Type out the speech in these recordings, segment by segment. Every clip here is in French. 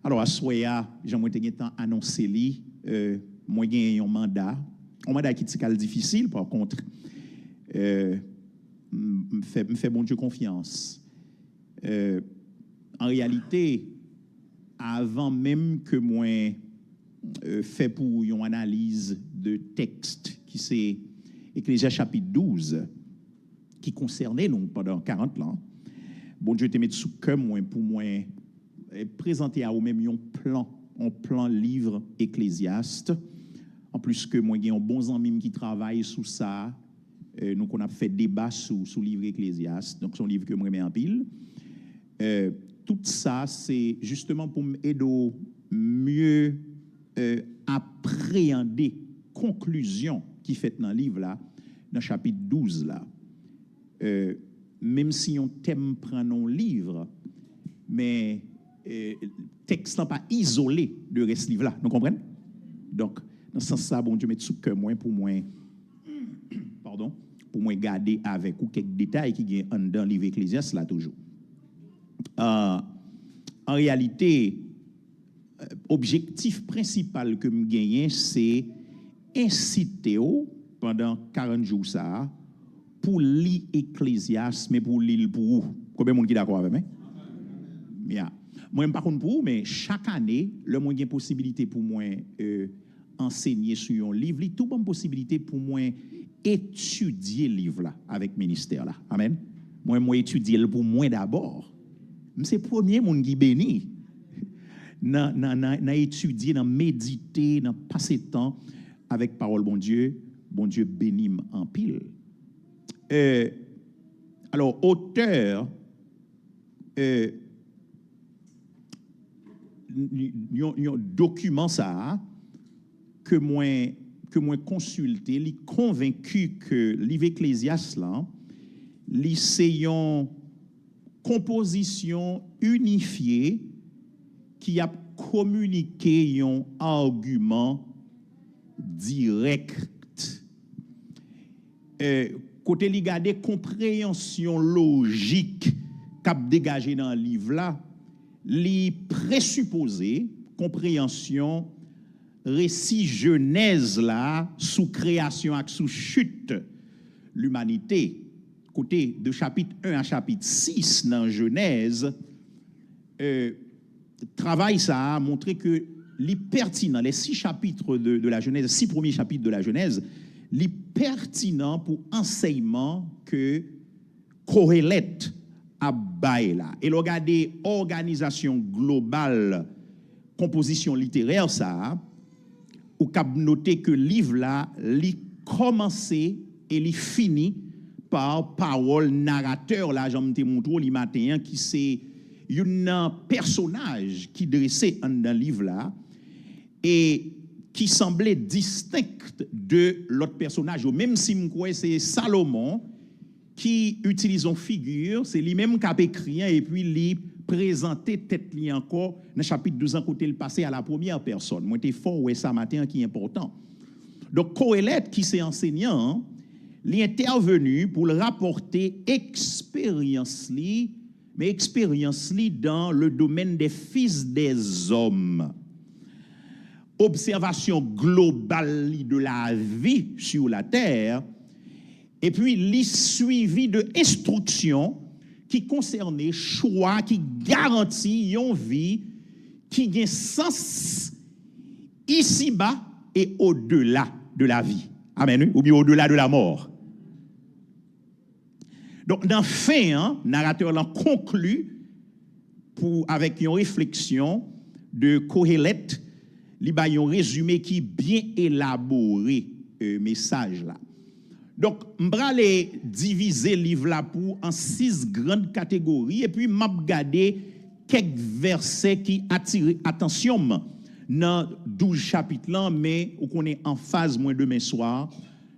Alors, à Soya, j'ai annoncé moi j'ai un mandat qui est difficile, par contre, me fait bon Dieu confiance. En réalité, avant même que moi fait pour une analyse de texte qui c'est Ecclésiaste chapitre 12 qui concernait nous pendant 40 ans, bon Dieu te met sous cœur pour moi présenter à vous-même un plan livre Ecclésiaste. En plus que moi j'ai un bon ami qui travaille sous ça. Donc on a fait débat sous livre Ecclésiaste, donc son livre que moi mets en pile. Tout ça c'est justement pour m'aider mieux appréhender conclusion qui fait dans le livre là, dans le chapitre 12 là. Même si on thème prend non livre, mais texte n'est pas isolé de reste livre là, nous comprenez? Donc dans ce sens-là, bon Dieu met sous cœur moins pour moi garder avec ou quelques détails qui viennent dans le livre Ecclésiaste là toujours. En réalité, objectif principal que me gagne, c'est inciter pendant 40 jours ça pour lire Ecclésiaste, mais pour lire pour vous. Combien de monde qui est d'accord avec moi? Bien. Moi, par contre, pour vous, mais chaque année, le moins de possibilité pour moi enseigner sur un livre, tout bonne possibilité pour moi étudier le livre là avec le ministère là. Amen. Moi étudier pour moi d'abord. C'est le premier monde qui bénit. Dans étudier, dans méditer, dans passer temps avec parole bon Dieu bénit en pile. Alors auteur un document ça que moi consulté, li convaincu que livre Ecclésiaste là, li c'est une composition unifiée qui a communiqué un argument direct. Côté li gade compréhension logique cap dégagé dans le livre là, li présupposé compréhension récit Genèse là sous création et sous chute l'humanité. Côté de chapitre 1 à chapitre 6 dans Genèse, travail ça a montré que les pertinent, les 6 chapitres de la Genèse, 6 premiers chapitres de la Genèse, les pertinents pour enseignement que Kohelet a baillé là. Et regardez organisation globale, composition littéraire ça, ou cap noter que livre là, li commencé et li fini par parole narrateur là, j'en te montre li matin qui c'est un personnage qui dressait dans le livre là et qui semblait distinct de l'autre personnage, même si m'crois c'est Salomon qui utilise une figure, c'est lui-même qui a écrit et puis lui présenter tête li encore dans chapitre 12 en côté le passé à la première personne. Moi t'es fort ouais ça matin qui est important. Donc Kohelet qui c'est enseignant, il est intervenu pour le rapporter expérience li, mais expérience li dans le domaine des fils des hommes. Observation globale de la vie sur la terre, et puis li suivi de instructions qui concernait choix, qui garantit une vie qui a sens ici-bas et au-delà de la vie. Amen. Ou bien au-delà de la mort. Donc, dans le fin, le narrateur l'a conclu avec une réflexion de Kohelet, il a un résumé qui est bien élaboré, message là. Donc, je vais diviser le livre là pour en 6 grandes catégories et puis je vais regarder quelques versets qui attirent attention dans 12 chapitres là, mais on est en phase moins demain soir,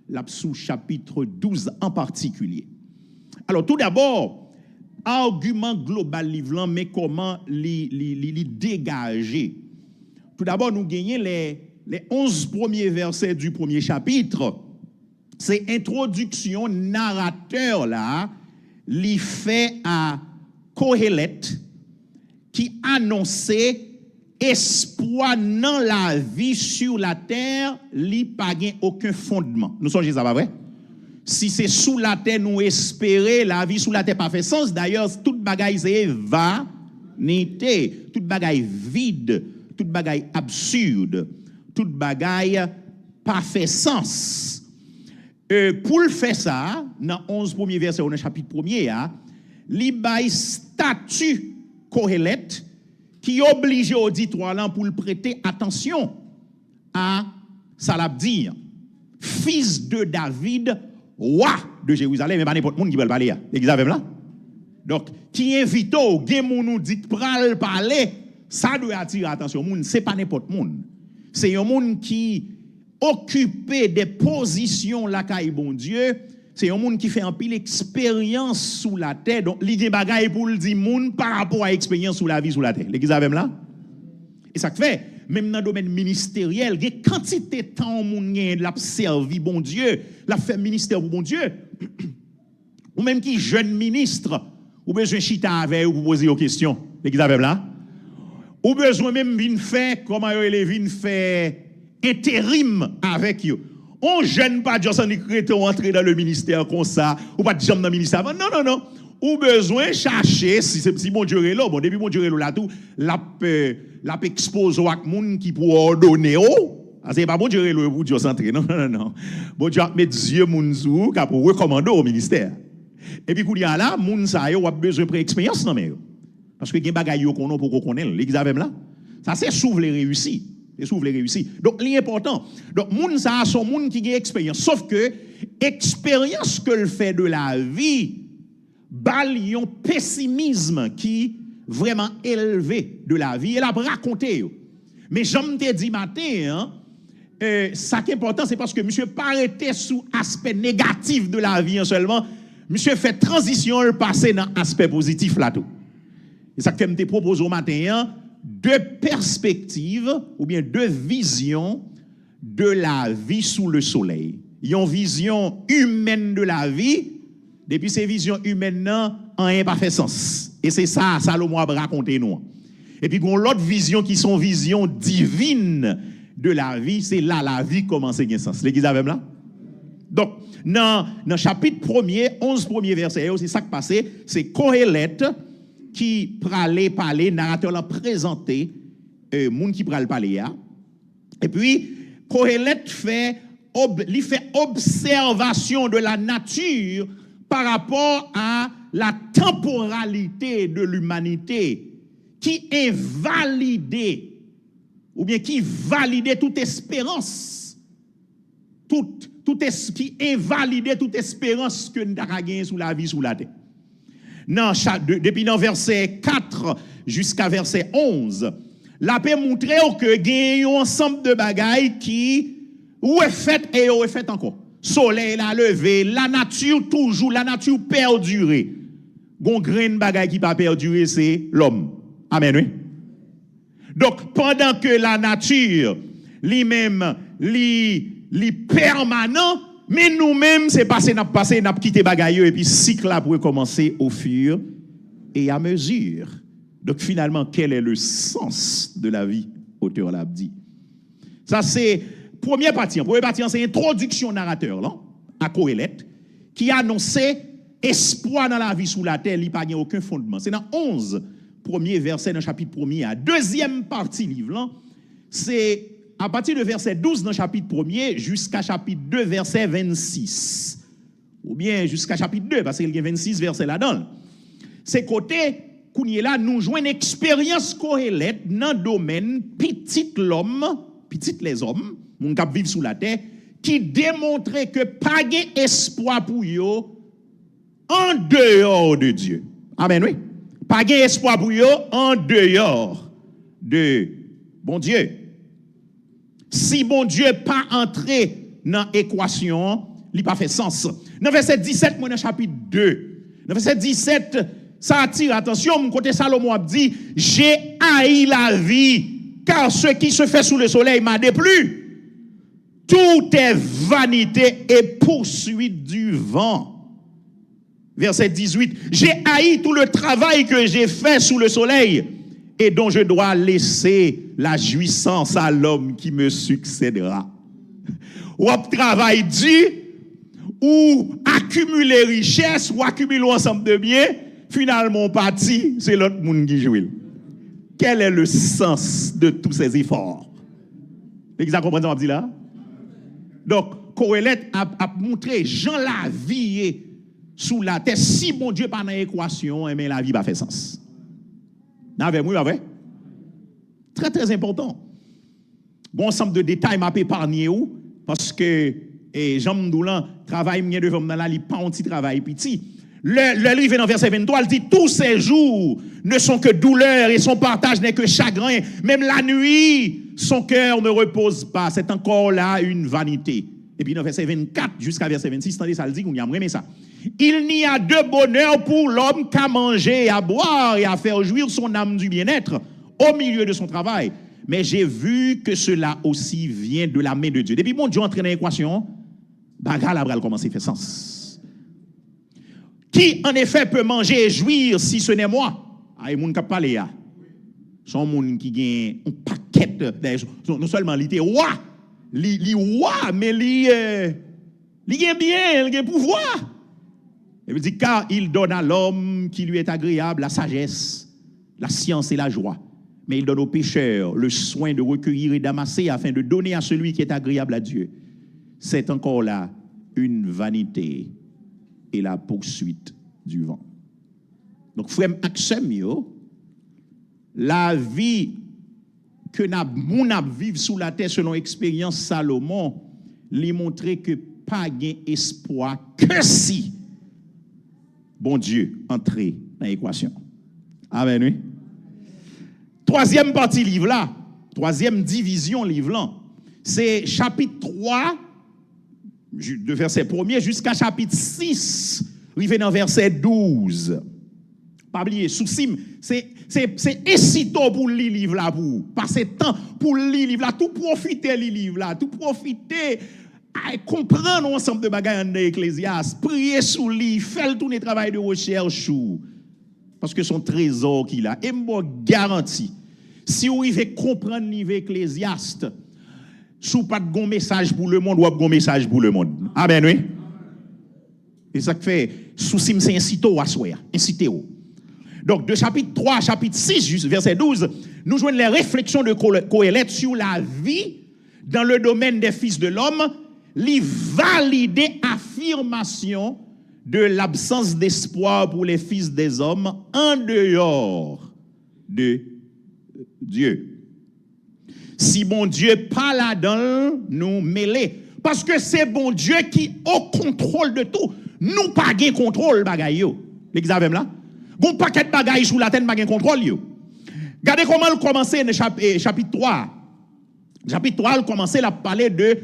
là sous chapitre 12 en particulier. Alors, tout d'abord, argument global livre là, mais comment les dégager. Tout d'abord, nous gagnons les 11 premiers versets du premier chapitre. C'est introduction narrateur là, li fait à Kohelet qui annonçait espoir dans la vie sur la terre, li pas gen aucun fondement. Nous sommes ça pas vrai? Si c'est sous la terre nous espérer, la vie sous la terre pas fait sens. D'ailleurs, toute bagaille c'est vanité, toute bagaille vide, toute bagaille absurde, toute bagaille pas fait sens. Pour le faire ça, dans 11 premiers versets, dans le chapitre 1er, li bay statut Kohelet qui oblige l'auditoire là pour le prêter attention à ça l'a dire. Fils de David, roi de Jérusalem, mais pas n'importe monde qui veut parler. L'examen là. Donc, qui invite au gen moun nous dit pral parler, ça doit attirer attention moun, c'est pas n'importe monde. C'est un monde qui occupé des positions là caille bon Dieu, c'est un monde qui fait un pile expérience sous la terre. Donc l'idée bagaille pour le dire monde par rapport à expérience sous la vie sous la terre. L'examen là. Et ça fait même dans le domaine ministériel, il y a quantité de temps moun gen l'a servi bon Dieu, l'a fait ministère pour bon Dieu. Ou même qui jeune ministre, ou besoin chita avec ou pour poser aux questions. L'examen là. Ou besoin même vinn faire comment il vinn faire intérim avec eux. On jeune pas Johnson Créton entrer dans le ministère comme ça, ou pas de jambe dans le ministère. Non, non, non. Ou besoin chercher, si bon Dieu est là, bon, depuis bon Dieu est là tout, l'a expose aux gens qui pour ordonner. C'est pas bon Dieu est là pour Dieu centré. Non, non, non. Bon Dieu met Dieu mounzou pour recommander au ministère. Et puis, quand il y a là, moun sa yo a besoin de expérience non mais. Parce que gen bagay yo konon pour qu'on connaisse l'examen là. Ça c'est souvent les réussis. Et souvent les réussis. Donc l'important. Donc moun sa son moun qui a expérience sauf que expérience que le fait de la vie bal yon pessimisme qui vraiment élevé de la vie et l'a raconté. Mais j'aime te dit matin ça qui est important c'est parce que monsieur pas arrêté sous aspect négatif de la vie seulement monsieur fait transition le passer dans aspect positif là tout. Et ça que je te propose au matin, deux perspectives ou bien deux visions de la vie sous le soleil. Il y a une vision humaine de la vie, depuis ces visions humaines n'ont pas fait sens. Et c'est ça, Salomon a raconté nous. Et puis, il y a l'autre vision qui sont visions divines de la vie, c'est là la vie commence à avoir sens. L'église avec là? Donc, dans le chapitre 1er, 11 premiers versets, c'est ça qui passe, c'est Kohelet qui pralait parler, narrateur l'a présenté, moun qui pral parler. Et puis, Kohelet fait observation de la nature par rapport à la temporalité de l'humanité qui invalidait, ou bien qui validait toute espérance, qui invalidait toute espérance que nous avons gagnée sous la vie, sous la terre. Depuis le verset 4 jusqu'à verset 11, la paix montre que il y a un ensemble de bagailles qui ou est fait et ou est fait encore. Soleil la levé, la nature toujours, la nature perdurée. Gon grain bagaille qui pas perdurer c'est l'homme. Amen oui. Donc pendant que la nature lui-même li permanent. Mais nous-mêmes, c'est passé, n'a quitté bagaille et puis cycle là pour commencer au fur et à mesure. Donc finalement, quel est le sens de la vie, auteur l'a dit. Ça c'est première partie. Première partie, c'est introduction narrateur là, à Kohelet, qui annonçait espoir dans la vie sous la terre, il n'y a pas aucun fondement. C'est dans 11 premiers versets dans le chapitre 1er. Deuxième partie livre là, c'est à partir de verset 12 dans le chapitre 1er jusqu'à chapitre 2 verset 26. Ou bien jusqu'à chapitre 2 parce qu'il y a 26 versets là-dedans. C'est côté là nous jouons une expérience Kohelet dans le domaine petit l'homme, petit les hommes, mon cap vivre sous la terre qui démontrait que pas espoir pour eux en dehors de Dieu. Amen oui. Pas espoir pour eux en dehors de bon Dieu. Si bon Dieu pas entré dans l'équation, il n'a pas fait sens. Dans verset 17, moi dans chapitre 2, dans verset 17, ça attire attention, mon côté Salomon a dit, j'ai haï la vie, car ce qui se fait sous le soleil m'a déplu. Tout est vanité et poursuite du vent. Verset 18, j'ai haï tout le travail que j'ai fait sous le soleil, et dont je dois laisser la jouissance à l'homme qui me succédera. Ou travail dur, ou accumuler richesse, ou accumuler ensemble de biens, finalement parti, c'est l'autre monde qui joue. Quel est le sens de tous ces efforts? Vous comprenez ce que je dis là? Donc, Corélette a montré, Jean la vie sous la terre. Si mon Dieu pas dans l'équation, mais la vie va faire sens. Avec moi, avec? Très, très important. Bon ensemble de détails m'a épargné où? Parce que Jean Mdoulan travaille mieux devant dans la li pas un petit travail petit. Le livre dans verset 23, il dit tous ces jours ne sont que douleur et son partage n'est que chagrin. Même la nuit, son cœur ne repose pas. C'est encore là une vanité. Et puis dans verset 24 jusqu'à verset 26, attendez, ça le dit qu'on y a aimé ça. Il n'y a de bonheur pour l'homme qu'à manger, à boire et à faire jouir son âme du bien-être au milieu de son travail. Mais j'ai vu que cela aussi vient de la main de Dieu. Depuis mon Dieu entré dans l'équation, bagarre la bral commence à faire sens. Qui en effet peut manger et jouir si ce n'est moi? Ah, il y a des gens qui parlent là. Son monde qui gagne un paquet, non seulement il était roi, mais il gagne bien, il gagne pouvoir. Il dit car il donne à l'homme qui lui est agréable la sagesse, la science et la joie. Mais il donne aux pécheurs le soin de recueillir et d'amasser afin de donner à celui qui est agréable à Dieu. C'est encore là une vanité et la poursuite du vent. Donc, frère Axem, la vie que nous vivons sous la terre selon l'expérience Salomon, lui montrer que pas gain espoir que si bon Dieu entrer dans l'équation. Amen, oui. Troisième partie livre là, troisième division livre là, c'est chapitre 3, de verset 1er jusqu'à chapitre 6, arrivé dans verset 12. Pas oublier, souci, c'est excitant pour lire livre là, pour passer temps pour lire livre là, tout profiter livre là, tout profiter à comprendre ensemble de bagages dans l'Ecclésiaste, prier sous lui, faire tout le travail de recherche, parce que son trésor qu'il a, et moi garantis, si vous arrivez à comprendre le livre Ecclésiaste, sous pas de bon message pour le monde, ou bon message pour le monde. Amen, oui. Et ça fait, souci, c'est incité à soi, incité. Donc, de chapitre 3 à chapitre 6, verset 12, nous jouons les réflexions de Corélette sur la vie dans le domaine des fils de l'homme, les valider affirmation de l'absence d'espoir pour les fils des hommes en dehors de Dieu. Si bon Dieu pas là-dedans, nous mêler. Parce que c'est bon Dieu qui est au contrôle de tout. Nous pas de contrôle, bagaille. L'examen là. Bon paquet de bagaille sous la tête, pas de contrôle. Regardez comment il commence le chapitre 3. Chapitre 3, il commence à parler de,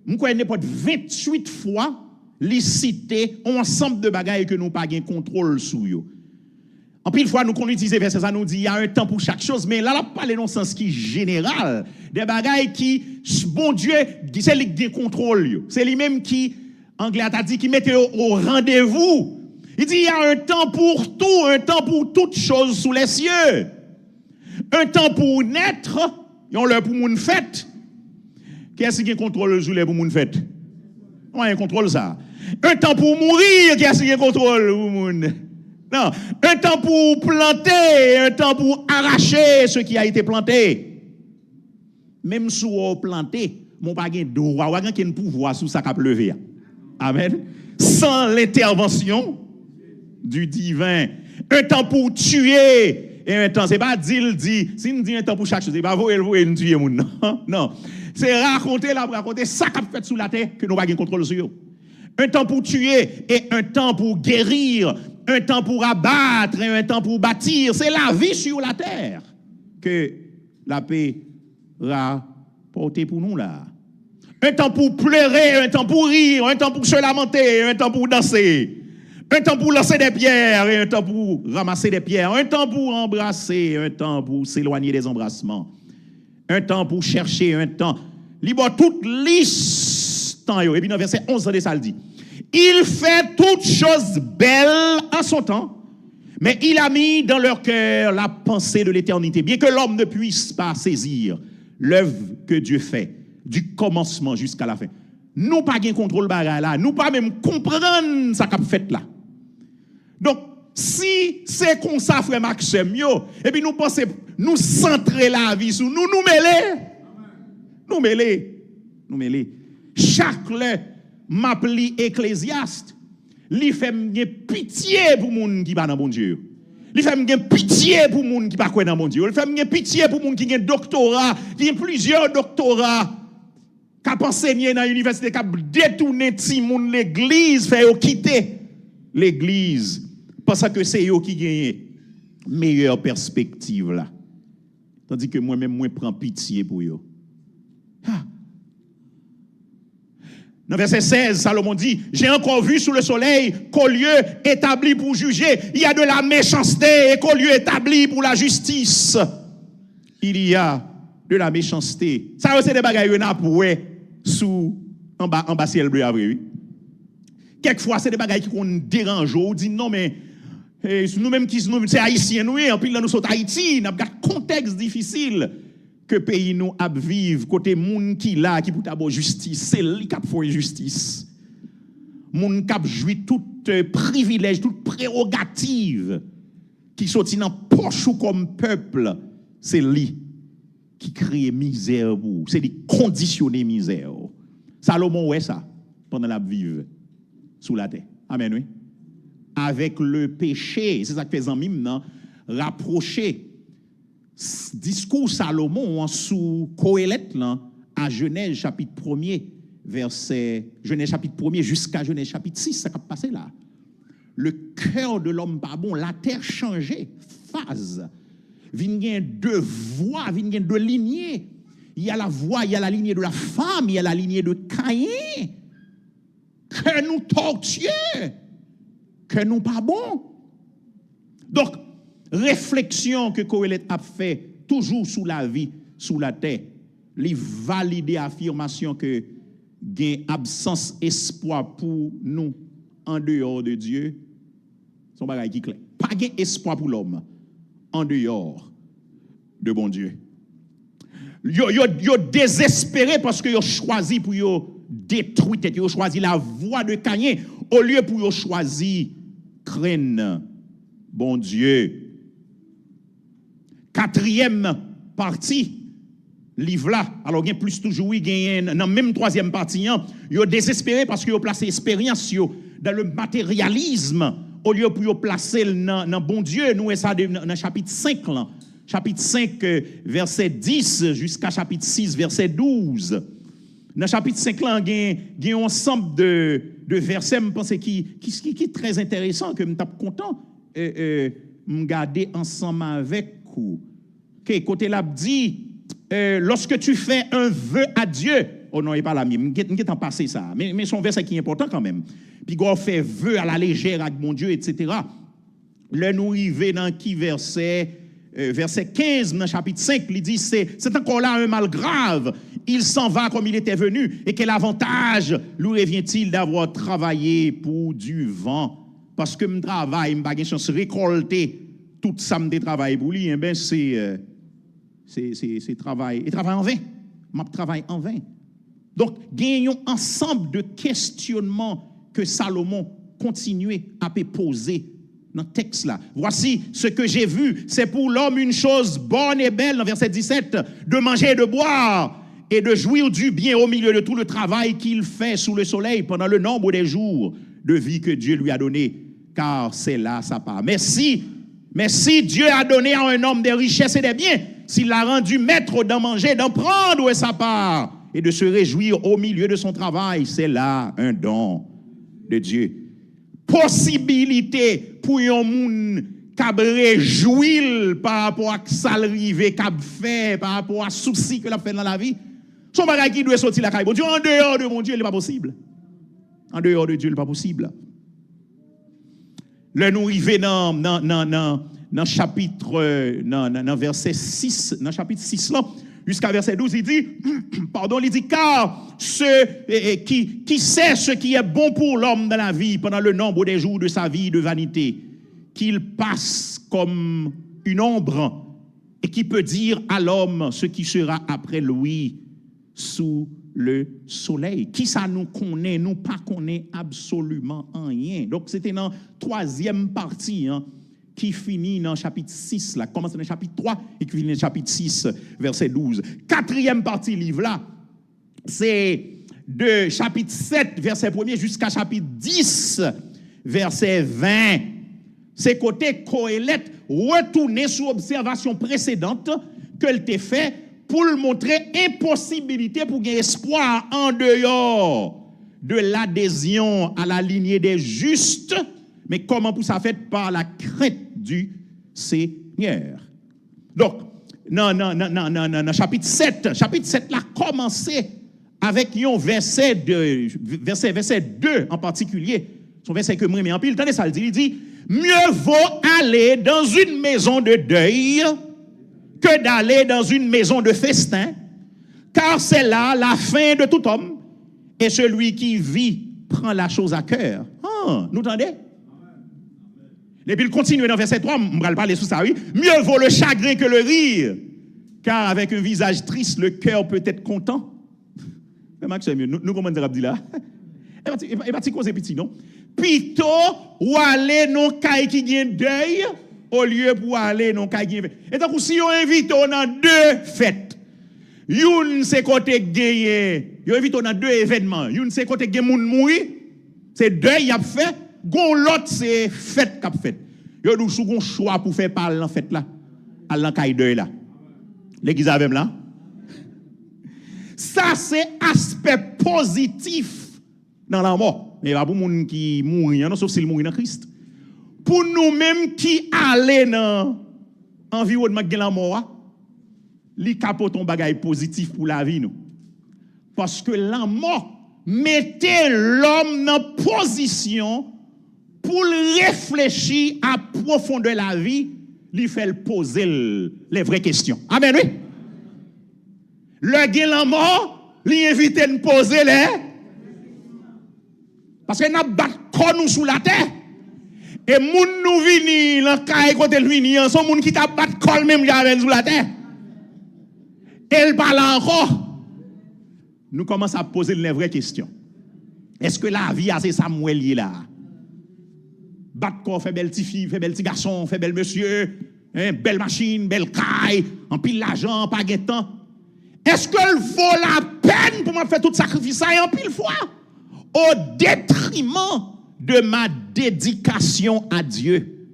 nous connaissons pas 28 fois, les citer ensemble de bagailles que nous pas de contrôle sur eux. En pile fois, nous qu'on utilise verset ça nous dit il y a un temps pour chaque chose, mais là, on parle dans le sens qui est général, des bagailles qui, bon Dieu, c'est lui qui contrôle. C'est lui-même qui, anglais a dit, qui mettait au rendez-vous. Il dit il y a un temps pour tout, un temps pour toutes choses sous les cieux. Un temps pour naître, et on l'heure pour mon fête. Qu'est-ce qui contrôle le jour pour mon fête? On contrôle ça. Un temps pour mourir, qu'est-ce qui contrôle le monde? Non, un temps pour planter, un temps pour arracher ce qui a été planté. Même si on planté, mon pas de droit, on a un pouvoir sous ça qui a pleuvé. Amen. Sans l'intervention du divin. Un temps pour tuer et un temps, c'est pas dire, si nous dit un temps pour chaque chose, c'est pas vous nous tuer moun. Non, non. C'est raconter ça qui a fait sous la terre que nous n'avons pas de contrôle sur eux. Un temps pour tuer et un temps pour guérir. Un temps pour abattre et un temps pour bâtir. C'est la vie sur la terre que la paix rapporte pour nous là. Un temps pour pleurer, un temps pour rire, un temps pour se lamenter, un temps pour danser. Un temps pour lancer des pierres et un temps pour ramasser des pierres. Un temps pour embrasser, un temps pour s'éloigner des embrassements. Un temps pour chercher, un temps. Libre toute liste. Et puis dans verset 11, ça le dit. Il fait toutes choses belles en son temps, Mais il a mis dans leur cœur la pensée de l'éternité, bien que l'homme ne puisse pas saisir l'œuvre que Dieu fait, du commencement jusqu'à la fin. Nous pas de contrôle bagarre là, nous pas même comprendre ça qu'a fait là. Donc, si c'est comme ça, frère Maxime, et puis nous pensons, nous centrer la vie sur nous, nous mêler. Chaque m'appli ecclésiaste, li fait pitié pour moun qui pas dans bon Dieu. Li fait pitié pour moun qui pas dans bon Dieu. Li fait pitié pour moun qui a doctorat, qui a plusieurs doctorats, qui a enseigné dans l'université, qui a détourné ti moun l'église, fait quitter l'église parce que c'est eux qui gagnent meilleure perspective là. Tandis que moi-même moi prends pitié pour eux. Dans verset 16, Salomon dit, j'ai encore vu sous le soleil qu'au lieu établi pour juger, il y a de la méchanceté, et qu'au lieu établi pour la justice, il y a de la méchanceté. Ça, c'est des bagailles pour sous en bas ciel bleu après, oui. Quelquefois, c'est des bagailles qui nous dérangent. On dit non, mais nous-mêmes qui sommes haïtiens, nous, en plus, nous sommes Haïti, nous avons un contexte difficile. Que pays nous a vivre côté moun qui là qui pour d'abord justice, c'est lui qui a fait justice. Moun qui a joui tout privilège, toute prérogative qui sorti dans poche ou comme peuple, c'est lui qui crée misère pour, c'est lui conditionner misère. Salomon ouais ça pendant la vive sous la terre. Amen oui. Avec le péché, c'est ça que fait en mime non, rapprocher discours Salomon sous Coëlette à Genèse chapitre 1er verset Genèse chapitre 1er jusqu'à Genèse chapitre 6 ça va passer là. Le cœur de l'homme pas bon, la terre changée, phase. Vient deux voies, vient deux lignées. Il y a la voie, il y a la lignée de la femme, il y a la lignée de Caïn. Que nous tortueux, que nous pas bon. Donc réflexion que Coëlette a fait toujours sous la vie, sous la terre, les valider affirmation que gain absence espoir pour nous en dehors de Dieu, son bagage qui clair. Pas gain espoir pour l'homme en dehors de bon Dieu. Yo désespéré parce que yo choisi pour yo détruire tête, yo choisi la voie de Caïn au lieu pour yo choisi craindre bon Dieu. Quatrième partie, livre là, alors il y a plus toujours, il y a dans même troisième partie, il y a désespéré parce qu'il y a placé l'expérience dans le matérialisme, au lieu pour placer dans bon Dieu, nous, et ça dans chapitre 5, là, chapitre 5, verset 10, jusqu'à chapitre 6, verset 12. Dans chapitre 5, là, il y a un ensemble de versets, je pense, qui est très intéressant, que je suis content de garder ensemble avec vous. Okay, côté là dit lorsque tu fais un vœu à Dieu, oh non, il pas la même, je t'en passer ça, mais son verset qui est important quand même. Puis quand on fait vœu à la légère avec mon Dieu, etc. Le nous arriver dans qui verset 15 dans chapitre 5, il dit c'est encore là un mal grave. Il s'en va comme il était venu et quel avantage lui revient-il d'avoir travaillé pour du vent? Parce que je travaille, je n'ai pas chance de récolter tout ça me travail pour lui, ben c'est travail et travail en vain. M'a travail en vain. Donc gagnons ensemble de questionnements que Salomon continuait à poser dans le texte là. Voici ce que j'ai vu, c'est pour l'homme une chose bonne et belle dans verset 17, de manger et de boire et de jouir du bien au milieu de tout le travail qu'il fait sous le soleil pendant le nombre des jours de vie que Dieu lui a donné, car c'est là sa part. Mais si Dieu a donné à un homme des richesses et des biens, s'il l'a rendu maître d'en manger, d'en prendre sa part et de se réjouir au milieu de son travail, c'est là un don de Dieu. Possibilité pour un monde qui a réjoui par rapport à ça arrivé, qui a fait, par rapport à souci que l'a fait dans la vie. Son bagage qui doit sortir la caille. Bon Dieu, en dehors de mon Dieu, il n'est pas possible. En dehors de Dieu, il n'est pas possible. Le nous arrivons dans chapitre, dans verset 6, dans chapitre 6 là, jusqu'à verset 12, il dit, il dit, car qui sait ce qui est bon pour l'homme dans la vie pendant le nombre des jours de sa vie de vanité, qu'il passe comme une ombre et qui peut dire à l'homme ce qui sera après lui sous le soleil. Qui ça nous connaît? Nous pas connaît absolument rien. Donc c'était dans la troisième partie qui finit dans le chapitre 6, là, commence dans le chapitre 3 et qui finit dans le chapitre 6, verset 12. Quatrième partie livre là, c'est de chapitre 7, verset 1er jusqu'à chapitre 10, verset 20. C'est côté Qoéleth retourner sur l'observation précédente qu'elle t'a fait pour le montrer impossibilité pour gagner espoir en dehors de l'adhésion à la lignée des justes, mais comment pour ça fait par la crainte du Seigneur. Donc, non, chapitre 7 là commencé avec un verset 2 en particulier, son verset que moi, mais en pile, attendez ça, il dit, mieux vaut aller dans une maison de deuil que d'aller dans une maison de festin, car c'est là la fin de tout homme, et celui qui vit prend la chose à cœur. Nous entendez? Et puis il continue dans verset 3, on va parler sous ça, oui. Mieux vaut le chagrin que le rire, car avec un visage triste, le cœur peut être content. C'est mieux. Nous comment dire dit là? Et pas causer petit, non? Plutôt, ou aller non caille qui gagne deuil, au lieu pour aller non caille qui gagne. Et donc, si on invite dans deux fêtes, une c'est côté gagné, on invite dans deux événements, une c'est côté gagné moun mouri, c'est deuil y a fait, gon l'autre c'est fête qu'a fait. Yo nous sou gon choix pour faire parler en fête là, à l'encaille deuil là. L'église avec là. Ça c'est aspect positif dans la mort. Mais pas pour les gens qui mourent, sauf s'ils mourent dans Christ. Pour nous-mêmes qui allons dans l'environnement de la mort, li capote un bagage positif pour la vie. Nous. Parce que la mort mettait l'homme dans position pour réfléchir à profondeur de la vie, lui fait poser les vraies questions. Amen, oui? Le gain la mort, lui invite à nous poser les. Parce que nous battons nous sous la terre. Et moun nous vini, l'encaille côté vini, sont moun qui t'a battu col même sous la terre. Elle parle encore. Nous commençons à poser les vraies questions. Est-ce que la vie a c'est Samuel là? Battre corps, fait belle petite fille, fait belle petit garçon, fait belle monsieur, belle machine, belle caille, en pile l'argent, pas de temps. Est-ce qu'elle vaut la peine pour me faire tout sacrifice et en pile fois? Au détriment de ma dédication à Dieu.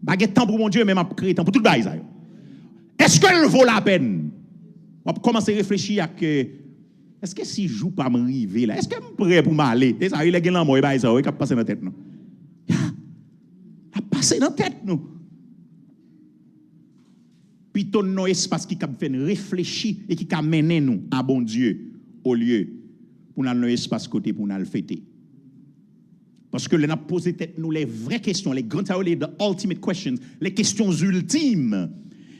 Pas de temps pour mon Dieu, mais m'a créé temps pour tout le bail. Est-ce qu'elle vaut la peine? On va commencer à réfléchir à que est-ce que si je joue pas me river là, est-ce que je suis prêt pour m'aller? Et ça, il est là, moi, il ça, il a passé dans la tête, non? Il a passé dans la tête, non? Puis ton non espace qui a fait réfléchir et qui a mené nous à bon Dieu au lieu pour nous un espace côté pour nous le fêter. Parce que nous avons posé nous les vraies questions, les grandes, les ultimate questions, les questions ultimes,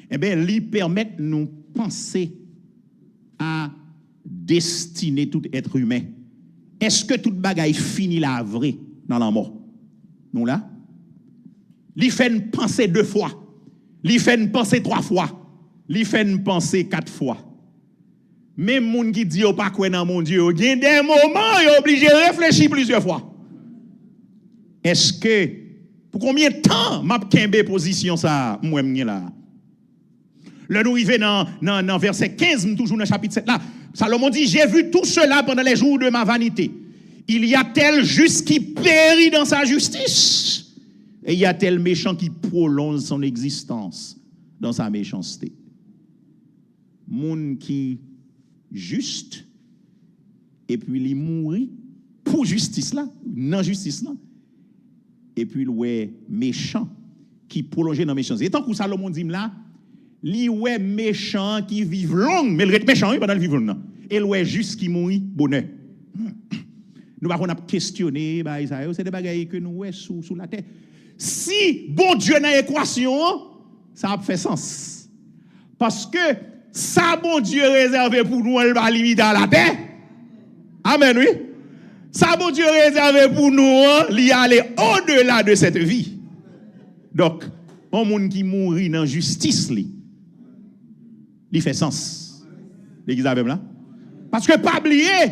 eh bien, ils permettent de nous penser à destiner tout être humain. Est-ce que toute bagaille finit la vraie dans la mort? Nous là? Ils fait une pensée 2 fois. Ils fait une pensée 3 fois. Ils fait une pensée 4 fois. Même les gens qui disent pas quoi dans mon Dieu, il y a des moments ils sont obligés de réfléchir plusieurs fois. Est-ce que, pour combien de temps m'a kembe position ça, moi là? Le nous arrivons dans verset 15, toujours dans le chapitre 7 là. Salomon dit, j'ai vu tout cela pendant les jours de ma vanité. Il y a tel juste qui périt dans sa justice, et il y a tel méchant qui prolonge son existence dans sa méchanceté. Moun qui juste, et puis il mourit pour justice là, non justice là, et puis il méchant qui prolonge dans méchanceté. Et tant que Salomon dit là, li ouais méchant qui vivent long, mais il est méchant pendant le vivre long. Et ouais juste qui mourit bonheur. Nous pas on a questionné c'est des bagailles que nous ouais sous la terre. Si bon Dieu dans l'équation, ça a fait sens. Parce que ça bon Dieu réservé pour nous, elle va limiter à la terre. Amen, oui. Ça bon Dieu réservé pour nous, il y aller au-delà de cette vie. Donc, un monde qui mourit dans justice, il fait sens. L'église avec là. Parce que pas oublier,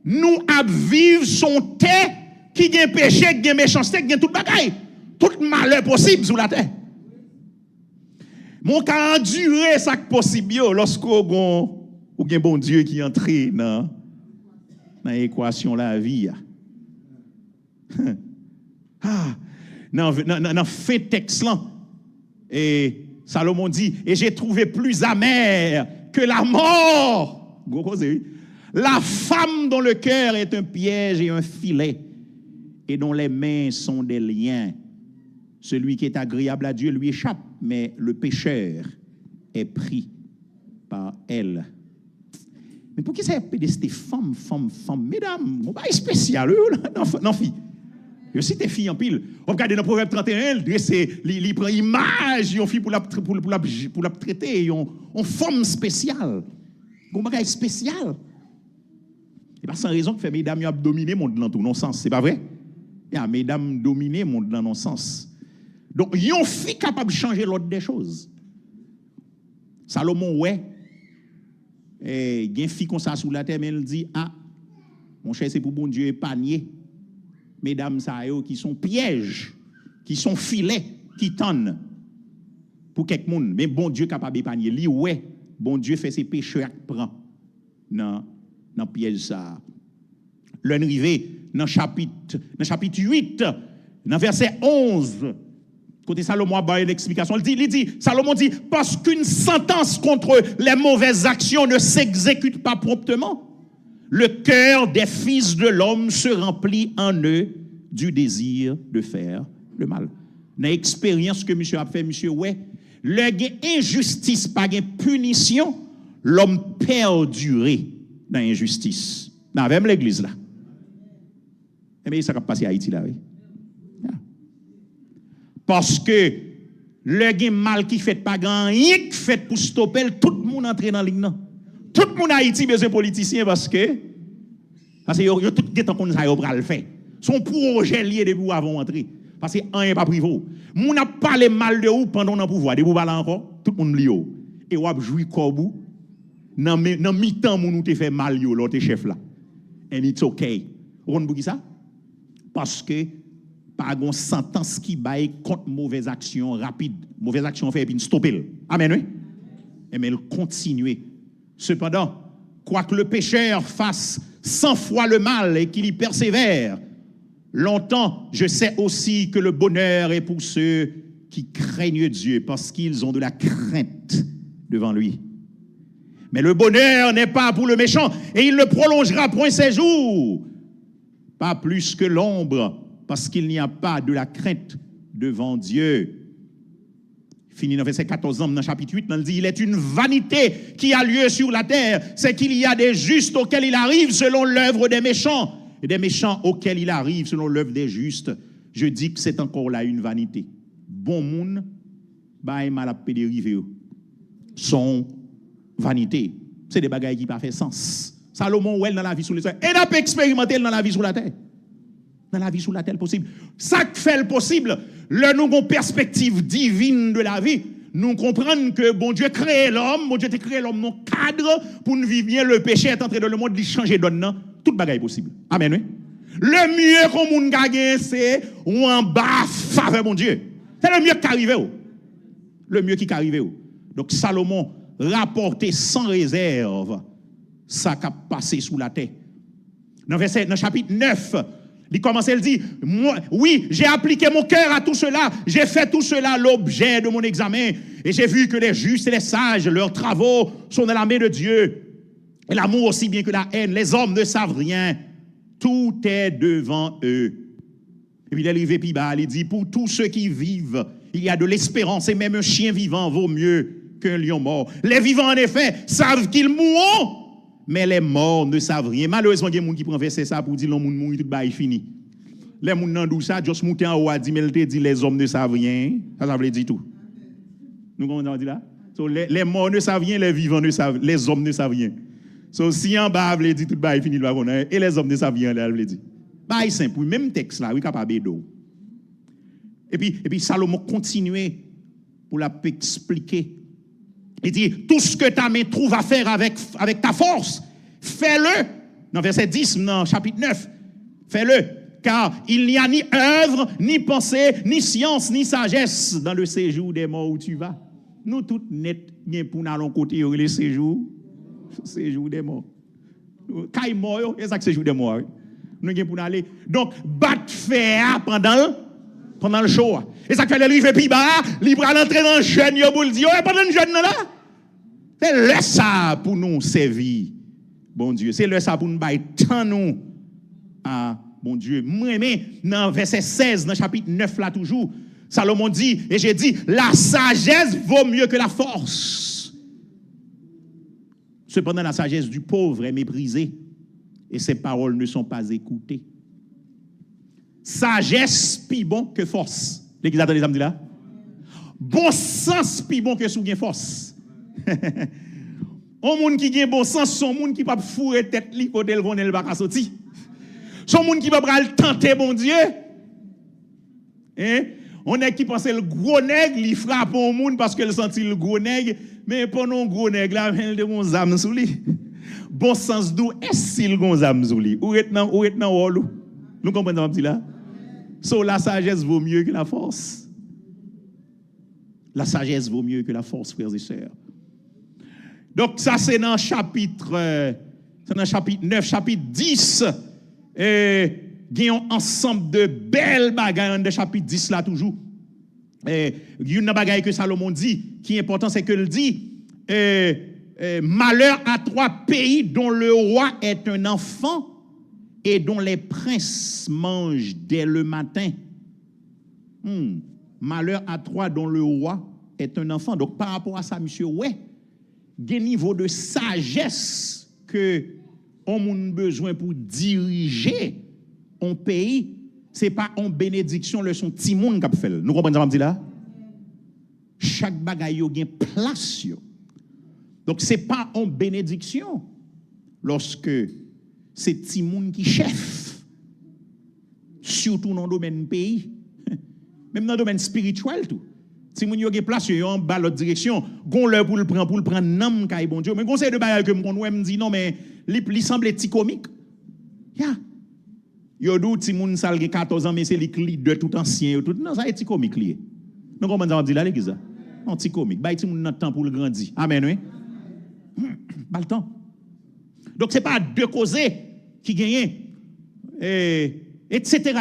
nous vivons son terre qui a péché, qui a méchanceté, qui a tout bagaille, tout malheur possible sur la terre. Mon cas endurer ça possible lorsqu'on a un bon Dieu qui entre dans l'équation la vie. Dans fait texte là, et Salomon dit, et j'ai trouvé plus amer que la mort. La femme dont le cœur est un piège et un filet, et dont les mains sont des liens. Celui qui est agréable à Dieu lui échappe, mais le pécheur est pris par elle. Mais pour qui ça appelle ces femmes, mesdames, on va spécial, non, fille. Je cite tes filles en pile. On regarde dans le Proverbe 31, il prend image, une fille pour la traiter, on forme spéciale. On bagage spécial. Et pas sans raison que fait mesdames ont dominé monde dans tout non sens, c'est pas vrai? Mesdames dominé monde dans non sens. Donc une fille capable de changer l'ordre des choses. Salomon ouais. Et il y a une fille comme ça sous la terre mais elle dit mon cher c'est pour bon Dieu épargner. Mesdames ça qui sont pièges, qui sont filets, qui tonnent pour quelque monde, mais bon Dieu capable d'épargner. Lui ouais, bon Dieu fait ses pécheurs prend dans piège ça. L'arrivée dans chapitre 8, dans verset 11. Côté Salomon a une explication. Il dit, Salomon dit, parce qu'une sentence contre les mauvaises actions ne s'exécute pas promptement, le cœur des fils de l'homme se remplit en eux du désir de faire le mal. Dans l'expérience que monsieur a fait, monsieur, ouais, le gain injustice, pas gain punition, l'homme perduré dans l'injustice. Dans même l'église là. Mais ça va passer à Haïti là, oui. Parce que le gain mal qui fait pas grand rien qui fait pour stopper tout le monde entre dans la ligne. Tout le monde en Haïti besoin politicien parce que yo tout temps qu'on ça yo pral faire. Son projet lié de pour avant entrer parce que rien pas privé. Moun a parlé mal de ou pendant dans pouvoir, de vous parler encore, tout le monde li yo. Et ou a jouer korbou dans mi-temps moun ou te fait mal yo l'autre chef là. And it's okay. Vous comprenez pour ça? Parce que pas une sentence qui baille contre mauvaise action rapide. Mauvaise action fait et puis stopper. Amen, oui? Et mais elle continue. Cependant, quoique le pécheur fasse 100 fois le mal et qu'il y persévère, longtemps, je sais aussi que le bonheur est pour ceux qui craignent Dieu parce qu'ils ont de la crainte devant lui. Mais le bonheur n'est pas pour le méchant et il ne prolongera point ses jours. Pas plus que l'ombre, parce qu'il n'y a pas de la crainte devant Dieu. Fini dans verset 14 dans chapitre 8, il dit, il est une vanité qui a lieu sur la terre, c'est qu'il y a des justes auxquels il arrive selon l'œuvre des méchants, et des méchants auxquels il arrive selon l'œuvre des justes. Je dis que c'est encore là une vanité. Bon monde, bah mal à dériver. Son vanité. C'est des bagailles qui n'ont pas fait sens. Salomon ou elle dans la vie sous les terres. Et n'a pas expérimenté dans la vie sous la terre. Dans la vie sous la terre possible. Ça qui fait le possible, le nous avons perspective divine de la vie, nous comprenons que bon Dieu crée l'homme, bon Dieu a créé l'homme dans cadre pour nous vivre bien, le péché est entré dans le monde, il change donne, toute bagaille possible. Amen, oui. Le mieux qu'on moun gagne, c'est ou en bas faveur mon Dieu. C'est le mieux qui arrive. Le mieux qui arrive. Donc Salomon rapportait sans réserve ça qui a passé sous la terre. Dans chapitre 9, il commence, il dit, oui, j'ai appliqué mon cœur à tout cela, j'ai fait tout cela l'objet de mon examen, et j'ai vu que les justes et les sages, leurs travaux sont dans la main de Dieu, et l'amour aussi bien que la haine, les hommes ne savent rien, tout est devant eux. Et puis il est arrivé puis bas, il dit, pour tous ceux qui vivent, il y a de l'espérance, et même un chien vivant vaut mieux qu'un lion mort. Les vivants, en effet, savent qu'ils mourront, mais les morts ne savent rien. Malheureusement, il y a des gens qui prennent ça pour dire que les gens mourent, tout est fini. Les gens n'ont pas ça, juste monter en haut à dire, mais il dit les hommes ne savent rien. Ça veut dire tout. Nous comprenons dit là? So, les morts ne savent rien, les vivants ne savent, les hommes ne savent rien. So, si en bas, il dit tout est fini, et les hommes ne savent rien, il dit. Bah, simple, même texte là, oui, capable d'eau. Et puis Salomon continuait pour expliquer. Il dit, tout ce que ta main trouve à faire avec ta force, fais-le. Dans verset 10, dans chapitre 9, fais-le. Car il n'y a ni œuvre, ni pensée, ni science, ni sagesse dans le séjour des morts où tu vas. Nous, toutes net, pour nous allons côté, le séjour des morts. Quand mort, c'est ça que c'est séjour des morts. Nous allons pour aller. Donc, battre faire pendant le show. Et ça fait le livre puis bas, il va entrer dans le jeune, il va dire, pendant le jeune là. C'est le ça pour nous servir. Bon Dieu, c'est le ça pour nous bailler tant nous. Ah, bon Dieu. Moi, mais dans verset 16, dans chapitre 9 là toujours, Salomon dit, et j'ai dit, la sagesse vaut mieux que la force. Cependant, la sagesse du pauvre est méprisée et ses paroles ne sont pas écoutées. Sagesse plus bon que force. L'église attend les âmes là. Bon sens plus bon que sous force. Un monde qui a bon sens, son monde qui pas fourrer tête li côté le connaît pas ka sorti. Son monde qui va pral tenter bon Dieu. Hein? On est qui pense le gros nègre, il frappe au monde parce que le senti le gros nègre, mais pendant gros nègre là, il de gon zam sou li. Bon sens d'où est-ce qu'il gon zam sou li? Ou retnan wolo. Nous comprenons ça petit là? So la sagesse vaut mieux que la force. La sagesse vaut mieux que la force, frères et sœurs. Donc ça c'est dans chapitre 9, chapitre 10. Gagnons ensemble de belles bagailles dans le chapitre 10 là toujours. Une bagaille que Salomon dit, qui est important, c'est que il dit malheur à 3 pays dont le roi est un enfant et dont les princes mangent dès le matin. Malheur à 3 dont le roi est un enfant. Donc par rapport à ça, monsieur, ouais, des niveaux de sagesse que on a besoin pour diriger un pays, ce n'est pas en bénédiction, le son petit monde qui a fait. Nous comprenons ça, là? Chaque bagaille a une place. Donc, ce n'est pas en bénédiction lorsque c'est petit monde qui chef. Surtout dans le domaine pays. Même dans le domaine spirituel, tout. Si moun yo gen place yo en bas l'autre direction, gon l'heure pour le prendre nam kay bon Dieu. Mais conseil de bagaille que me dit non mais li semble petit comique. Ya. Yo dou ti moun sal gen 14 ans mais c'est li de tout ancien tout non ça est petit comique lié. Nous comment ça dit là l'église ça? Non petit comique. Bay ti moun nan temps pour le grandir. Amen oui. Pas le temps. Donc c'est pas deux causer qui gagnent etc.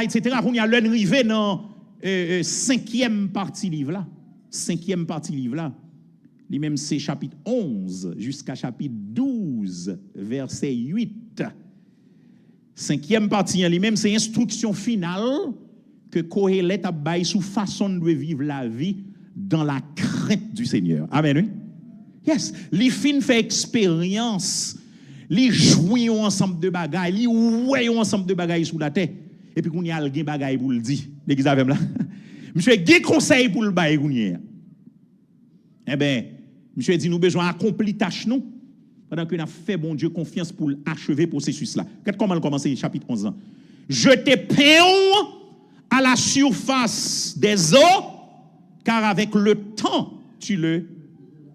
On y a l'arrivée dans 5e partie livre là. 5e partie livre là. Lui-même c'est chapitre 11 jusqu'à chapitre 12 verset 8. 5e partie lui-même c'est instruction finale que Kohelet a baillé sous façon de vivre la vie dans la crainte du Seigneur. Amen oui. Yes, les fin fait expérience, les jouer ensemble de bagailles, les ouais ensemble de bagailles sous la tête. Et puis qu'on y a alguien bagaille pour le dire. L'église avec là. Monsieur gay conseil pour le bail gounier. Eh ben, monsieur dit nous besoin accomplir tâche nous pendant que nous fait bon Dieu confiance pour achever processus là. Qu'est-ce comment commencer chapitre 11 ans. Je te peins à la surface des eaux car avec le temps tu le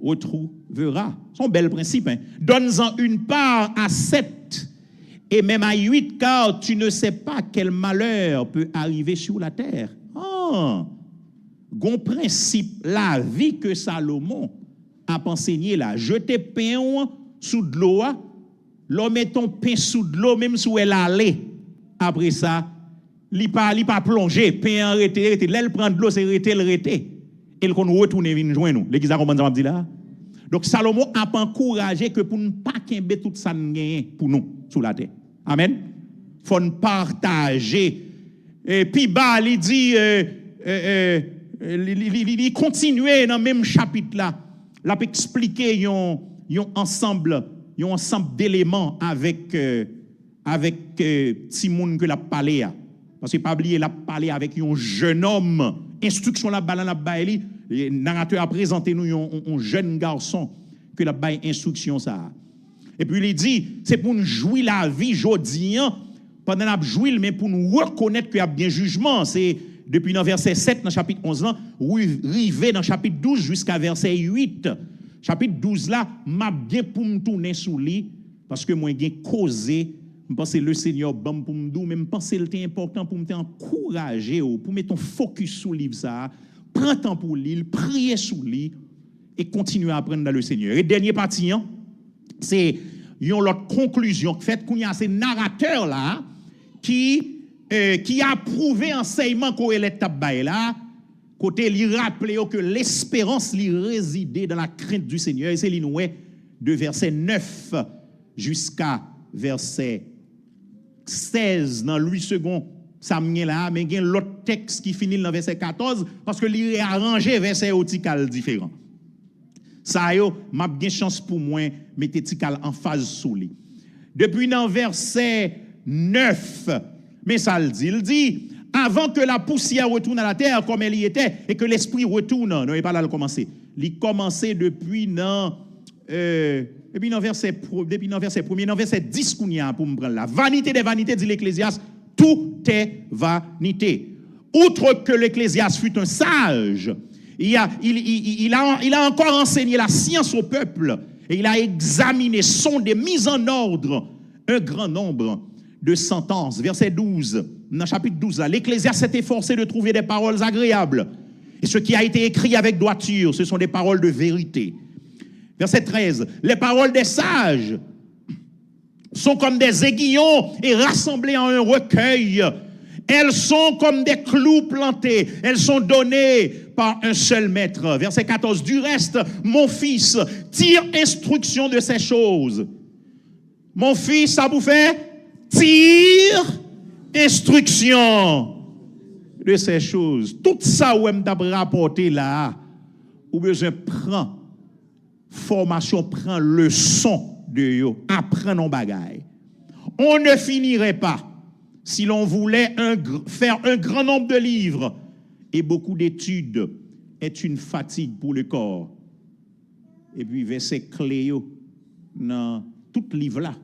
retrouveras. C'est un bel principe. Hein? Donne-en une part à 7 et même à 8, car tu ne sais pas quel malheur peut arriver sur la terre. Gon principe, la vie que Salomon a enseigné là. Je te peins sous de l'eau, l'homme met ton pain sous de l'eau, même sous elle allait. Après ça, il pas plongé, pain arrêté, l'elle prend de l'eau, c'est arrêté. Et qu'on retourne venir joindre nous. L'église a compris ça là. Donc Salomon a encouragé que pour ne pas qu'embêter tout ça pour nous sous la terre. Amen. Faut nous partager. Et puis bah il dit il continuer dans le même chapitre là. L'a expliquer un ensemble d'éléments avec petit monde que l'a parlé. Parce que pas oublier l'a parlé avec un jeune homme. Instruction la balan la baili, le narrateur a présenté nous un jeune garçon que la bail instruction ça. Et puis il dit c'est pour nous jouir la vie jodi pendant la jouir mais pour nous reconnaître qu'il y a bien jugement, c'est depuis dans verset 7 dans chapitre 11 là, rivé dans chapitre 12 jusqu'à verset 8. Chapitre 12 là, m'a bien pour me tourner sous lui parce que moi j'ai causé, je pense que le Seigneur bon pour me dire, mais je pense que c'est important pour me encourager pour mettre ton focus sur le livre ça, prends temps pour lire, prier sur lui et continuer à apprendre dans le Seigneur. Et dernier partie hein, c'est une autre conclusion faite qu'on y a ces narrateurs là qui a prouvé enseignement qu'on est tabay là côté lui rappeler que l'espérance lui résidait dans la crainte du Seigneur et c'est l'inoué de verset 9 jusqu'à verset 16 dans 8 secondes ça m'y là mais il y a l'autre texte qui finit dans verset 14 parce que lui réarrangé verset otical différent ça yo m'a bien chance pour moi mettre tical en phase sous lui depuis dans verset 9 mais ça le dit, il dit, avant que la poussière retourne à la terre comme elle y était, et que l'esprit retourne, non, il n'est pas là le commencer. Il commençait depuis dans verset 1er, dans verset 10 qu'on y a pour me prendre la vanité des vanités, dit l'Ecclésiaste, tout est vanité. Outre que l'Ecclésiaste fut un sage, il a encore enseigné la science au peuple, et il a examiné, sondé, mis en ordre un grand nombre de sentences. Verset 12, dans chapitre 12, l'Ecclésiaste s'est efforcé de trouver des paroles agréables. Et ce qui a été écrit avec droiture, ce sont des paroles de vérité. Verset 13, les paroles des sages sont comme des aiguillons et rassemblées en un recueil. Elles sont comme des clous plantés. Elles sont données par un seul maître. Verset 14, du reste, mon fils, tire instruction de ces choses. Mon fils, ça vous fait tire instruction de ces choses. Tout ça où m't'a rapporté là, ou besoin prend formation, prend leçon de yo, apprend nos bagailles. On ne finirait pas si l'on voulait faire un grand nombre de livres et beaucoup d'études est une fatigue pour le corps. Et puis verset clé dans tout livre là.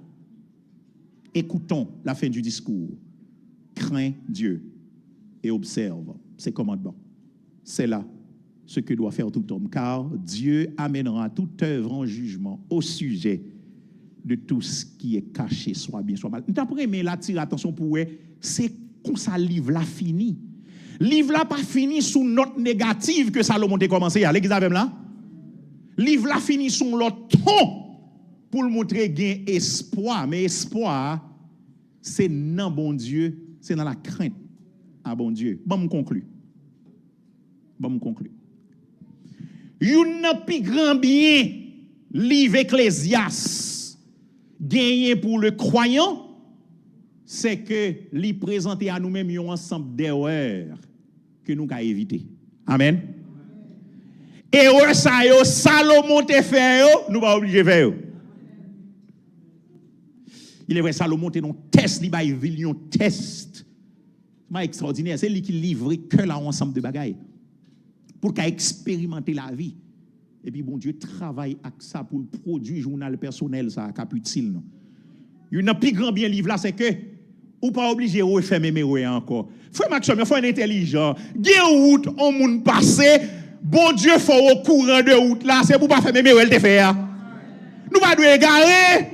Écoutons la fin du discours. Crains Dieu et observe ses commandements. C'est là ce que doit faire tout homme, car Dieu amènera toute œuvre en jugement au sujet de tout ce qui est caché, soit bien, soit mal. Nous avons aimé là, tirer attention pour vous, c'est comme ça le livre là fini. Le livre là pas fini sous note négative que Salomon a commencé. L'église avec là. Le livre là fini sous l'autre ton. Pour le montrer gain espoir, mais espoir, c'est dans bon Dieu, c'est dans la crainte à bon Dieu. Bon, me conclure. Un plus grand bien, livre Ecclésiaste, gagné pour le croyant, c'est que lui présenter à nous-mêmes un ensemble d'erreurs que nous avons éviter. Amen. Erreur ça yo, Salomon te fait yo, nous pas obligé faire yo. Il est vrai, Salomon est un test, il va un test. C'est extraordinaire. C'est lui qui livre que là ensemble de bagailles. Pour qu'à expérimenter la vie. Et puis, bon Dieu travaille avec ça pour le produit journal personnel, ça, caputile. Il y a un plus grand bien livre là, c'est que, ou pas obligé de refaire mes encore. Frère Maxime, il faut un intelligent. Gen route, on moun passé, bon Dieu, faut au courant de route là, c'est pour pas faire mes elle te fait. Nous pas nous égarer.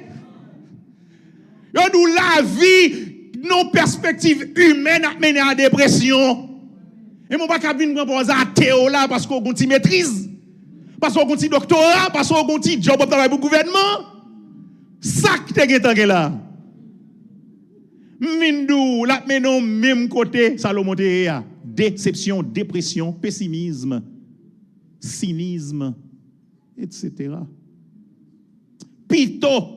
Nous la vie, nos perspectives humaines à mener à la dépression. Et mon pas venir proposer à Théo là parce qu'on continue maîtrise, parce qu'on continue doctorat, parce qu'on continue job dans le gouvernement. Ça qui te là. Mindou, là menon même côté Salomon te déception, dépression, pessimisme, cynisme, etc. Pito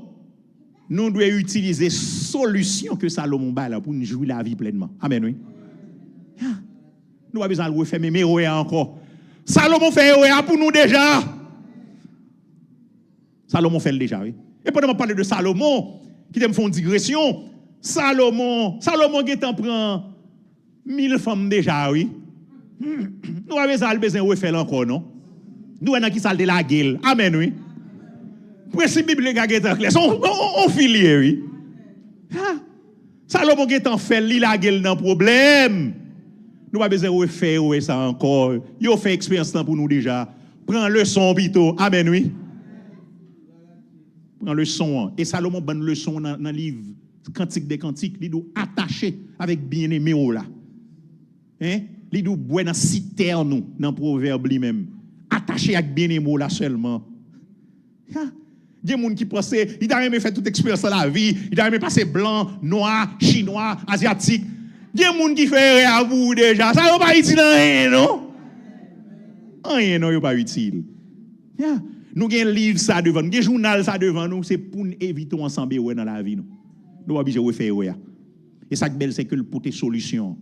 nous devons utiliser solution que Salomon bat là pour nous jouir la vie pleinement. Amen, oui. Nous avons besoin de refaire mes encore. Salomon fait pour nous déjà. Salomon fait le déjà, oui. Et pendant que je parle de Salomon, qui me font une digression, Salomon qui prend 1000 femmes déjà, oui. Nous avons besoin de refaire encore, non? Nous avons qui salle de la gueule. Amen, oui. Principe biblique est clair. On filier, oui. Salomon qui est en fait, il a gueule dans problème. Nous pas besoin de faire ça encore. Yo fait expérience pour nous déjà. Prends le son plutôt. Amen oui. Prends le son et Salomon bonne leçon dans le livre Cantique des Cantiques, il doit attacher avec bien-aimé là. Hein? Il doit boire dans citerne dans proverbe lui-même. Attaché avec bien-aimé là seulement. Il y a des gens qui pensent, il a même fait toute expérience dans la vie, il a même passé blanc, noir, chinois, asiatique. Il y a des gens qui fait à vous déjà. Ça n'est pas utile rien, non? Rien, non, n'est pas utile. Nous avons un livre ça devant nous, nous avons un journal ça devant nous, c'est pour nous éviter ensemble dans la vie. Nous sommes obligés de faire. Et ça belle c'est que le pour tes solutions,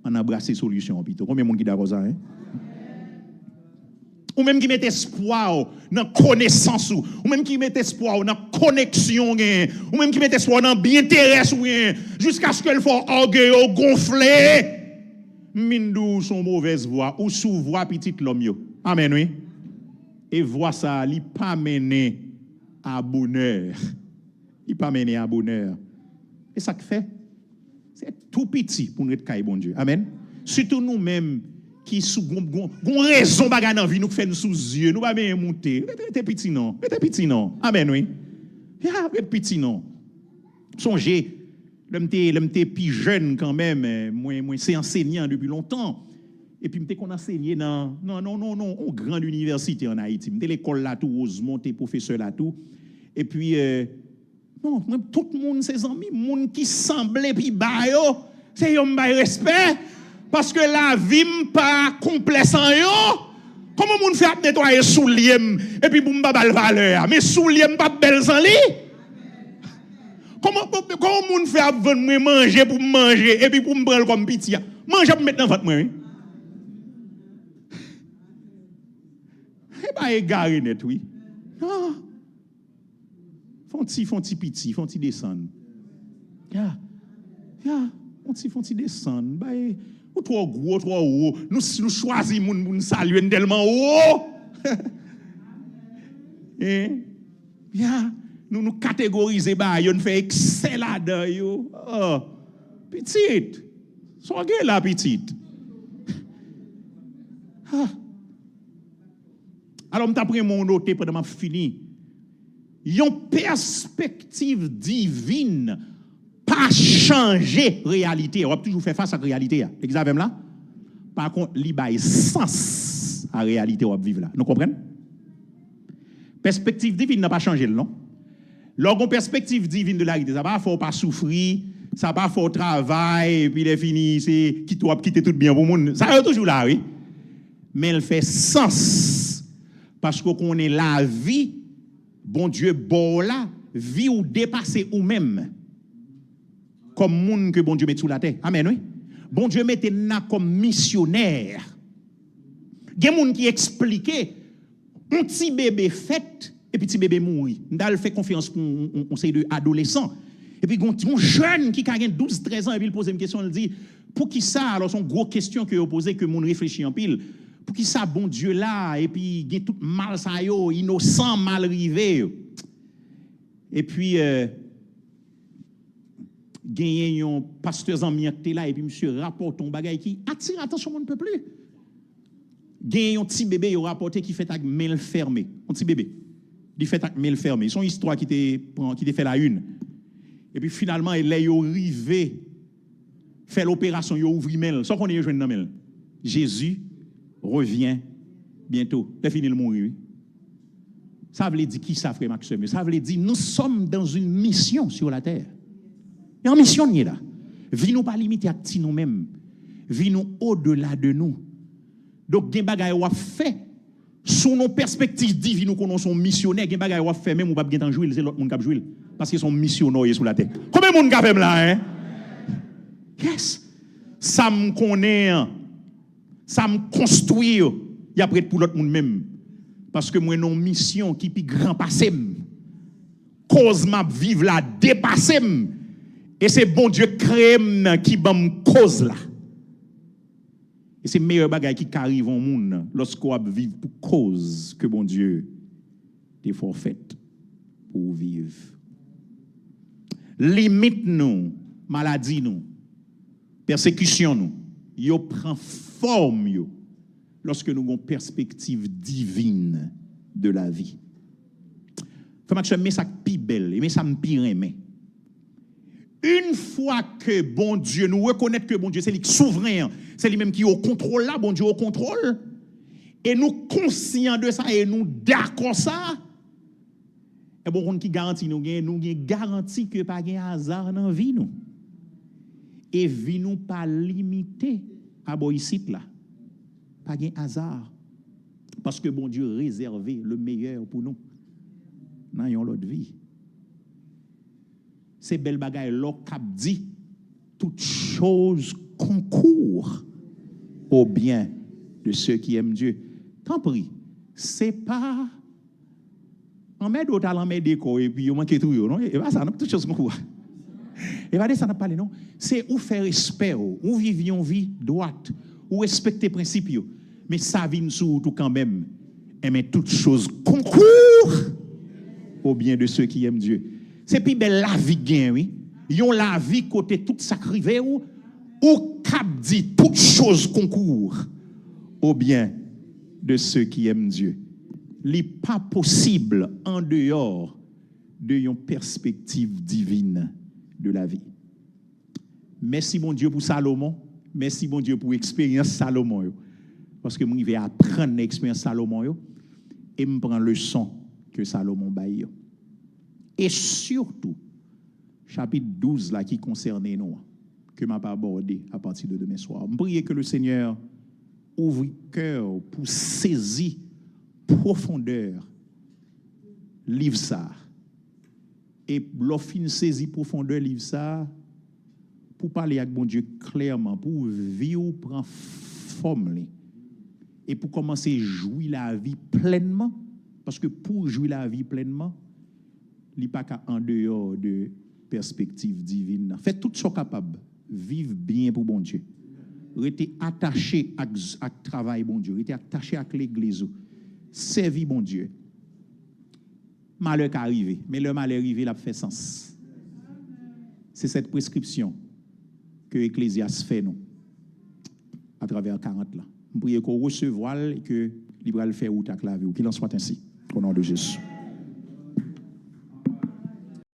on embrasse les solutions. Combien de monde qui d'accord ça? Ou même qui met espoir dans la connaissance, ou même qui met espoir dans la connexion, ou même qui met espoir dans bien-intérêt, jusqu'à ce qu'elle fasse orgueil ou gonfler. Mindou son mauvaise voix, ou sous voix petite l'homme. Amen, oui. Et voix ça, il pas mené à bonheur. Il pas mené à bonheur. Et ça que fait, c'est tout petit pour nous être bon Dieu. Amen. Surtout nous-mêmes, qui sous gon raison bagarre dans vie nous fait nous sous yeux nous pas bien monter mettez petit non amen oui mettez petit non songez l'emté plus jeune quand même moi c'est enseignant depuis longtemps et puis m'était qu'on enseigné dans en grande université en Haïti m'était l'école là tout Rosemont t'es professeur là tout et puis non tout le monde ses amis monde qui semblait puis ba yo c'est yo m'bay respect. Parce que la vie n'est pas complète sans yo. Comment moun fait nettoyer soulier et puis pour m'pa bal valeur. Mais soulier pas belle sans li. Comment moun fait vendre manger pour manger et puis pour me prendre comme petit. Manger pour mettre dans votre main. Et pas égaré net oui. Ah. Font petit, font descendre. Font descendre. Bah ou trop gros, trop haut. Nous choisissons moun saluer tellement haut. Nous catégorisons ba yo, nous fait excellent là yo. Oh, petite. Soyez là petite. Alors m'ta pris mon noté pendant m'a fini. Yon perspective divine pas changer réalité. On va toujours faire face à la réalité. L'examen là. Par contre, il y a sens à la réalité on va vivre là. Nous comprenons? Perspective divine n'a pas changé, non? Lorsqu'on perspective divine de la réalité, ça va faut pas souffrir, ça va faut travail, et puis il est fini, c'est qui doit quitter tout bien pour le monde. Ça est toujours là, oui. Mais elle fait sens. Parce qu'on est la vie, bon Dieu, bon là, vie ou dépasser ou même. Comme monde que bon Dieu met sous la terre. Amen, oui. Bon Dieu mette là comme missionnaire. Il y a des gens qui expliquent un petit bébé fait et puis petit bébé mourit. Nous fait confiance pour un conseil de adolescent. Et puis un jeune qui a 12-13 ans et puis il pose une question, il dit pour qui ça alors son gros question que vous posez que mon réfléchit en pile. Pour qui ça bon Dieu là et puis il y a tout mal ça yo, innocent mal rivé. Et puis gagné un pasteur en miette là et puis monsieur rapporte un bagage qui attire attention on ne peut plus. Gagné un petit bébé il rapporté qui fait avec mail fermé, un petit bébé. Il fait avec mail fermé, son histoire qui était fait la une. Et puis finalement il est arrivé fait l'opération, il ouvre mail, sans qu'on ait joindre dans mail. Jésus revient bientôt. Il fini le mourir. Ça veut dire qui ça frère Maxime? Ça veut dire nous sommes dans une mission sur la terre. Et en mission, nous là. Vie nous pas limiter à ti nous-mêmes. Vie nous au-delà de nous. Donc, gen bagay ou fait sous nos perspectives divines, nous connaissons missionnaires, gen bagay ou fait même ou pas gen tan jouer, c'est l'autre monde qui jouer parce qu'ils sont missionnaires sur la terre. Combien de monde qui fait là hein? Yes. Ça me connaît, ça me construit, il y a prêt pour l'autre monde même. Parce que moi non mission qui pi grand passé. Cause m'a vivre là dépasser. Et c'est bon Dieu créé qui bam cause là. Et c'est meilleur bagay qui arrive au monde lorsqu'on vivre pour cause que bon Dieu t'est forfait pour vivre. Limite nous, maladie nous, persécution nous, yo prend forme yo, lorsque nous avons une perspective divine de la vie. Faut que je mette ça plus belle, mais ça me pire mais. Une fois que bon Dieu, nous reconnaître que bon Dieu, c'est lui qui est souverain, c'est lui même qui est au contrôle là, bon Dieu au contrôle, et nous conscients de ça et nous d'accord ça, et bon, on qui garantit nous garantit que pas de hasard dans la vie nous. Et vie nous pas limitée à Boïsite là. Pas de hasard. Parce que bon Dieu réservé le meilleur pour nous dans notre vie. C'est belle bagaille là cap dit toute chose concourt au bien de ceux qui aiment Dieu. Tant pis, c'est pas en met d'autres en met déco et puis on manque tout non et pas ça non toute chose concourt. Et va ça n'a pas non, c'est ou faire respect ou vivre une vie droite ou respecter principes mais ça vient sous tout quand même. Et mais toute chose concourt au bien de ceux qui aiment Dieu. C'est plus belle la vie gain oui. Yon la vie côté toute sacrivé ou cap dit toute chose concourt au bien de ceux qui aiment Dieu. Il n'est pas possible en dehors de une perspective divine de la vie. Merci mon Dieu pour Salomon, merci mon Dieu pour l'expérience Salomon parce que moi je vais apprendre l'expérience Salomon et me prendre leçon que Salomon baille. Et surtout, chapitre 12 là qui concerne nous, que m'a pas abordé à partir de demain soir. Je prie que le Seigneur ouvre le cœur pour saisir profondeur livre ça. Et l'offre saisit profondeur livre ça pour parler avec bon Dieu clairement, pour vivre prendre forme et pour commencer à jouir la vie pleinement parce que pour jouir la vie pleinement il n'y a pas qu'en dehors de perspective divine. Faites tout ce capable. Vivre bien pour bon Dieu. Restez attaché à travail bon Dieu. Restez attaché à l'église. Servir bon Dieu. Malheur qui arrive, mais le malheur arrivé, il a fait sens. C'est cette prescription que l'Ecclésiaste fait nous à travers 40 là. Je prie qu'on recevoir et que l'Ibral fait ou ta clave ou qu'il en soit ainsi. Au nom de Jésus.